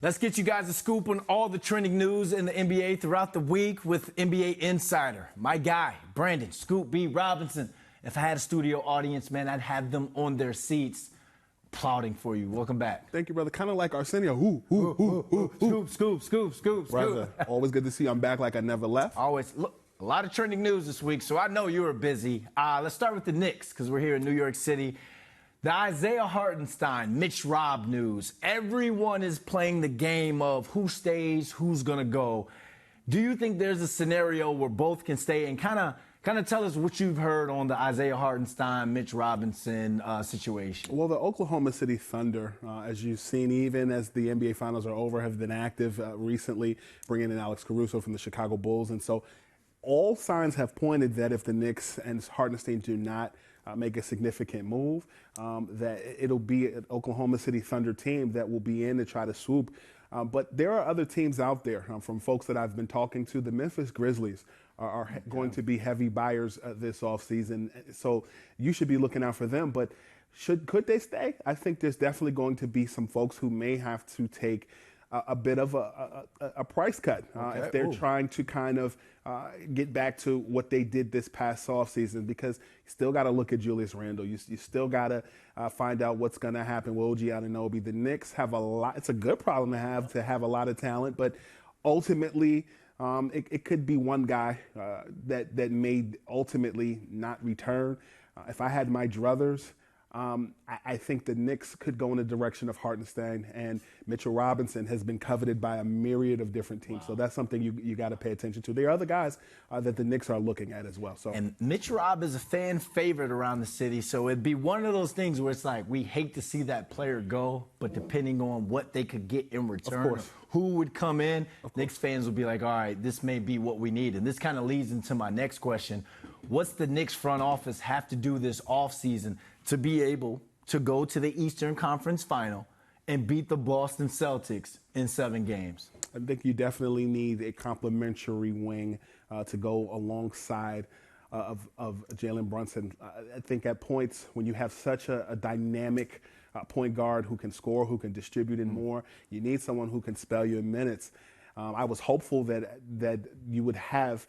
Let's get you guys a scoop on all the trending news in the NBA throughout the week with NBA Insider. My guy, Brandon Scoop B. Robinson. If I had a studio audience, man, I'd have them on their seats applauding for you. Welcome back. Thank you, brother. Kind of like Arsenio. Scoop. Brother, always good to see you. I'm back like I never left. Always. Look, a lot of trending news this week, so I know you were busy. Let's start with the Knicks, because we're here in New York City. The Isaiah Hartenstein, Mitch Rob news. Everyone is playing the game of who stays, who's going to go. Do you think there's a scenario where both can stay? And kind of tell us what you've heard on the Isaiah Hartenstein, Mitch Robinson situation. Well, the Oklahoma City Thunder, as you've seen, even as the NBA Finals are over, have been active recently, bringing in Alex Caruso from the Chicago Bulls. And so all signs have pointed that if the Knicks and Hartenstein do not make a significant move, that it'll be an Oklahoma City Thunder team that will be in to try to swoop. But there are other teams out there, from folks that I've been talking to. The Memphis Grizzlies are going to be heavy buyers this offseason, so you should be looking out for them. But could they stay? I think there's definitely going to be some folks who may have to take a bit of a price cut if they're trying to kind of get back to what they did this past offseason, because you still got to look at Julius Randle. You still got to find out what's going to happen with OG Anunoby. The Knicks have a lot. It's a good problem to have a lot of talent, but ultimately it could be one guy that may ultimately not return. If I had my druthers, I think the Knicks could go in the direction of Hartenstein, and Mitchell Robinson has been coveted by a myriad of different teams. Wow. So that's something you got to pay attention to. There are other guys that the Knicks are looking at as well. So, and Mitch Rob is a fan favorite around the city, so it'd be one of those things where it's like we hate to see that player go, but depending on what they could get in return, who would come in, Knicks fans would be like, all right, this may be what we need. And this kind of leads into my next question. What's the Knicks front office have to do this offseason to be able to go to the Eastern Conference Final and beat the Boston Celtics in 7 games? I think you definitely need a complementary wing to go alongside of Jalen Brunson. I think at points when you have such a dynamic point guard who can score, who can distribute and more, you need someone who can spell you in minutes. I was hopeful that you would have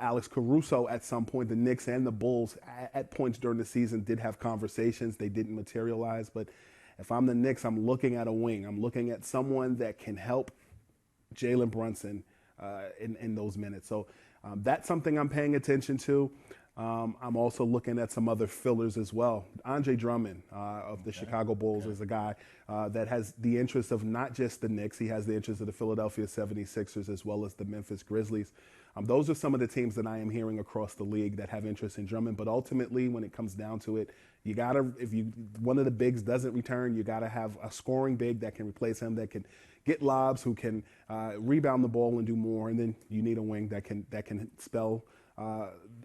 Alex Caruso at some point. The Knicks and the Bulls at points during the season did have conversations. They didn't materialize. But if I'm the Knicks, I'm looking at a wing. I'm looking at someone that can help Jalen Brunson in those minutes. So that's something I'm paying attention to. I'm also looking at some other fillers as well. Andre Drummond of the Chicago Bulls is a guy that has the interest of not just the Knicks. He has the interest of the Philadelphia 76ers as well as the Memphis Grizzlies. Those are some of the teams that I am hearing across the league that have interest in Drummond. But ultimately, when it comes down to it, you gotta, if one of the bigs doesn't return, you gotta have a scoring big that can replace him, that can get lobs, who can rebound the ball and do more. And then you need a wing that can spell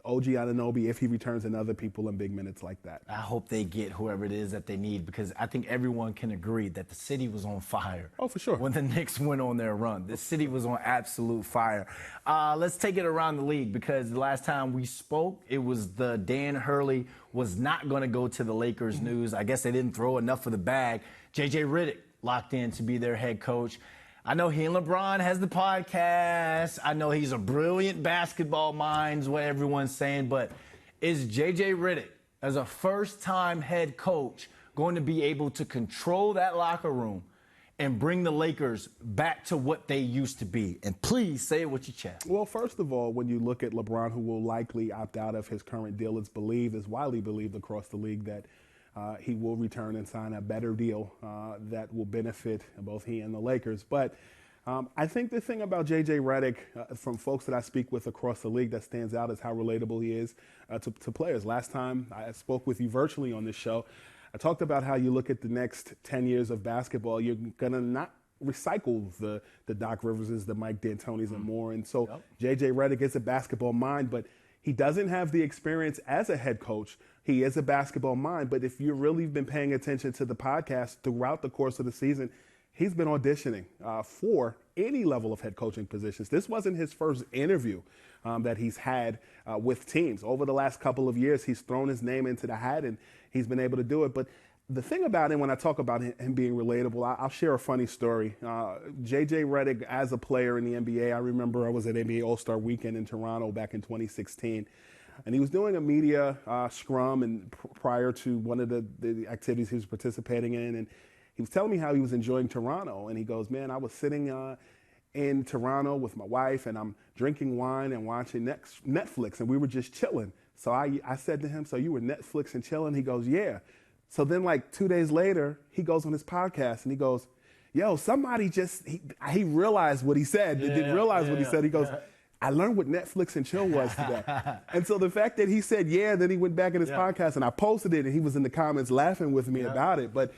OG Anunoby if he returns, and other people in big minutes like that. I hope they get whoever it is that they need, because I think everyone can agree that the city was on fire. Oh, for sure. When the Knicks went on their run, the city was on absolute fire. Let's take it around the league, because the last time we spoke, it was the Dan Hurley was not going to go to the Lakers news. I guess they didn't throw enough of the bag. JJ Redick locked in to be their head coach. I know he and LeBron has the podcast. I know he's a brilliant basketball mind, is what everyone's saying. But is J.J. Redick, as a first-time head coach, going to be able to control that locker room and bring the Lakers back to what they used to be? And please say it with your chest. Well, first of all, when you look at LeBron, who will likely opt out of his current deal, it's widely believed across the league that he will return and sign a better deal that will benefit both he and the Lakers. But I think the thing about J.J. Redick, from folks that I speak with across the league, that stands out is how relatable he is to players. Last time I spoke with you virtually on this show, I talked about how you look at the next 10 years of basketball, you're going to not recycle the Doc Riverses, the Mike D'Antonis and more. And so J.J. Redick is a basketball mind, but he doesn't have the experience as a head coach. He is a basketball mind, but if you've really been paying attention to the podcast throughout the course of the season, he's been auditioning for any level of head coaching positions. This wasn't his first interview that he's had with teams. Over the last couple of years, he's thrown his name into the hat, and he's been able to do it. But The thing about him, when I talk about him being relatable, I'll share a funny story. J.J. Redick, as a player in the NBA, I remember I was at NBA All-Star Weekend in Toronto back in 2016, and he was doing a media scrum and prior to one of the activities he was participating in, and he was telling me how he was enjoying Toronto, and he goes, man, I was sitting in Toronto with my wife, and I'm drinking wine and watching Netflix, and we were just chilling. So I said to him, so you were Netflix and chilling? He goes, yeah. So then like 2 days later, he goes on his podcast, and he goes, yo, somebody just, he realized what he said. He didn't realize what he said. He goes, I learned what Netflix and chill was today. And so the fact that he said, yeah, then he went back in his podcast, and I posted it, and he was in the comments laughing with me about it. But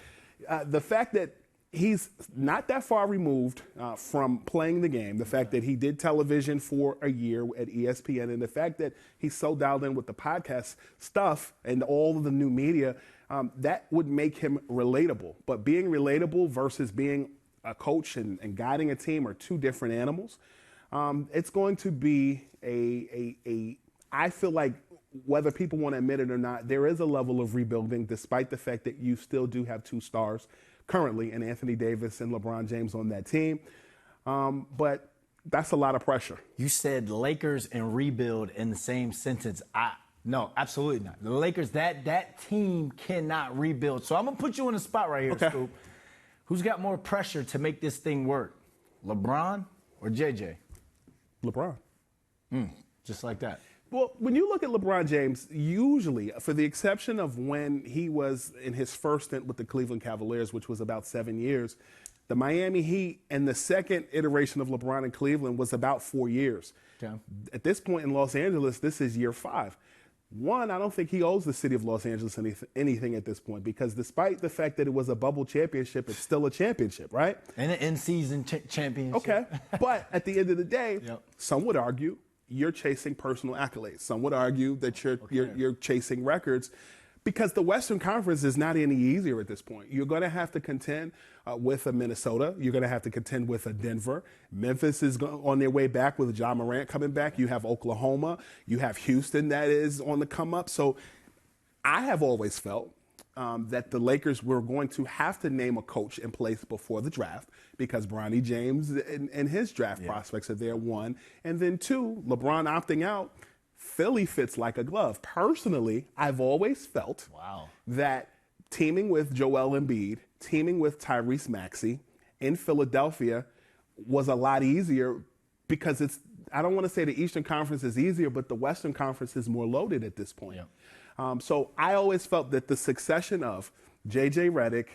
the fact that he's not that far removed from playing the game, the fact that he did television for a year at ESPN, and the fact that he's so dialed in with the podcast stuff and all of the new media, that would make him relatable. But being relatable versus being a coach and guiding a team are two different animals. It's going to be I feel like whether people want to admit it or not, there is a level of rebuilding, despite the fact that you still do have two stars currently in Anthony Davis and LeBron James on that team. But that's a lot of pressure. You said Lakers and rebuild in the same sentence. No, absolutely not. The Lakers, that team cannot rebuild. So I'm going to put you on the spot right here, Scoop. Who's got more pressure to make this thing work, LeBron or JJ? LeBron. Just like that. Well, when you look at LeBron James, usually, for the exception of when he was in his first stint with the Cleveland Cavaliers, which was about 7 years, the Miami Heat and the second iteration of LeBron in Cleveland was about 4 years. Okay. At this point in Los Angeles, this is year 5. One, I don't think he owes the city of Los Angeles anything at this point, because despite the fact that it was a bubble championship, it's still a championship, right? And an in-season championship. Okay. But at the end of the day, some would argue you're chasing personal accolades. Some would argue that you're chasing records, because the Western Conference is not any easier at this point. You're going to have to contend with a Minnesota. You're going to have to contend with a Denver. Memphis is on their way back with Ja Morant coming back. You have Oklahoma. You have Houston that is on the come up. So I have always felt that the Lakers were going to have to name a coach in place before the draft, because Bronny James and his draft prospects are there, one. And then two, LeBron opting out, Philly fits like a glove. Personally, I've always felt that teaming with Joel Embiid, teaming with Tyrese Maxey in Philadelphia was a lot easier, because I don't want to say the Eastern Conference is easier, but the Western Conference is more loaded at this point. So I always felt that the succession of J.J. Redick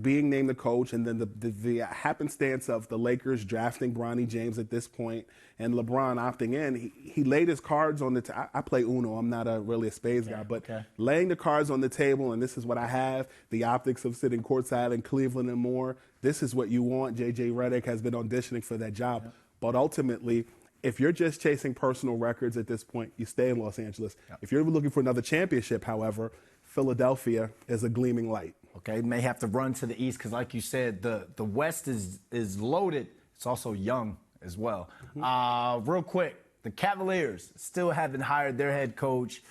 being named the coach, and then the happenstance of the Lakers drafting Bronny James at this point and LeBron opting in, he laid his cards on the table. I play Uno. I'm not really a spades guy, but laying the cards on the table, and this is what I have, the optics of sitting courtside in Cleveland and more. This is what you want. J.J. Redick has been auditioning for that job. But ultimately, if you're just chasing personal records at this point, you stay in Los Angeles. If you're looking for another championship, however, Philadelphia is a gleaming light. Okay, may have to run to the East, because like you said, the West is loaded. It's also young as well. Real quick, the Cavaliers still haven't hired their head coach.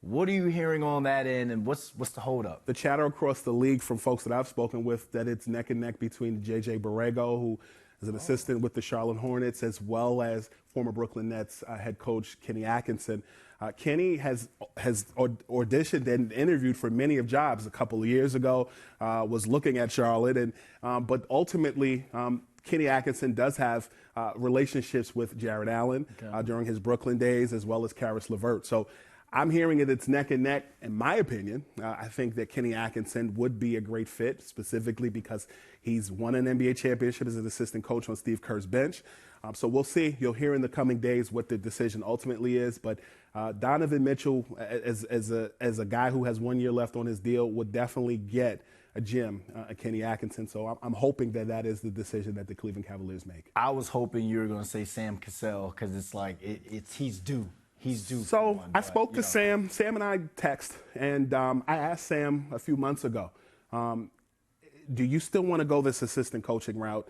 What are you hearing on that end, and what's the holdup? The chatter across the league from folks that I've spoken with, that it's neck and neck between J.J. Borrego, who is an assistant with the Charlotte Hornets, as well as former Brooklyn Nets head coach Kenny Atkinson. Kenny has auditioned and interviewed for many of jobs a couple of years ago, was looking at Charlotte, and but ultimately Kenny Atkinson does have relationships with Jared Allen during his Brooklyn days, as well as Karis LeVert. So I'm hearing that it's neck and neck. In my opinion, I think that Kenny Atkinson would be a great fit, specifically because he's won an NBA championship as an assistant coach on Steve Kerr's bench. So we'll see. You'll hear in the coming days what the decision ultimately is. But Donovan Mitchell, as a guy who has 1 year left on his deal, would definitely get a gem, Kenny Atkinson. So I'm hoping that is the decision that the Cleveland Cavaliers make. I was hoping you were going to say Sam Cassell, because it's like he's due. He's due. So I spoke to Sam. Sam and I text, and I asked Sam a few months ago, do you still want to go this assistant coaching route?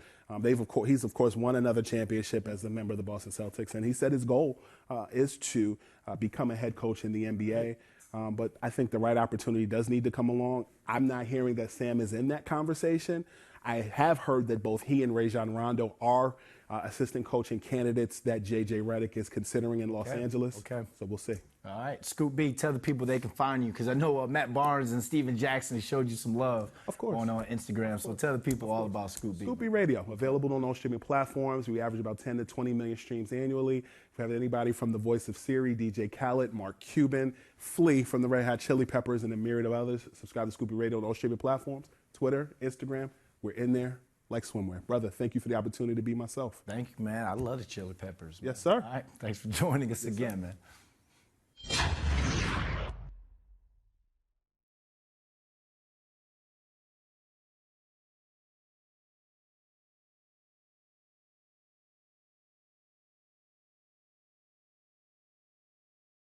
He's of course won another championship as a member of the Boston Celtics, and he said his goal is to become a head coach in the NBA. But I think the right opportunity does need to come along. I'm not hearing that Sam is in that conversation. I have heard that both he and Rajon Rondo are assistant coaching candidates that J.J. Redick is considering in Los Angeles. Okay. So we'll see. All right, Scoop B, tell the people they can find you, because I know Matt Barnes and Steven Jackson showed you some love Of course. on Instagram. So tell the people all about Scoop B. Scoop B Radio, available on all streaming platforms. We average about 10 to 20 million streams annually. If you have anybody from the voice of Siri, DJ Khaled, Mark Cuban, Flea from the Red Hot Chili Peppers, and a myriad of others, subscribe to Scoop B Radio on all streaming platforms, Twitter, Instagram. We're in there like swimwear. Brother, thank you for the opportunity to be myself. Thank you, man. I love the Chili Peppers. Man. Yes, sir. All right, thanks for joining us again, man.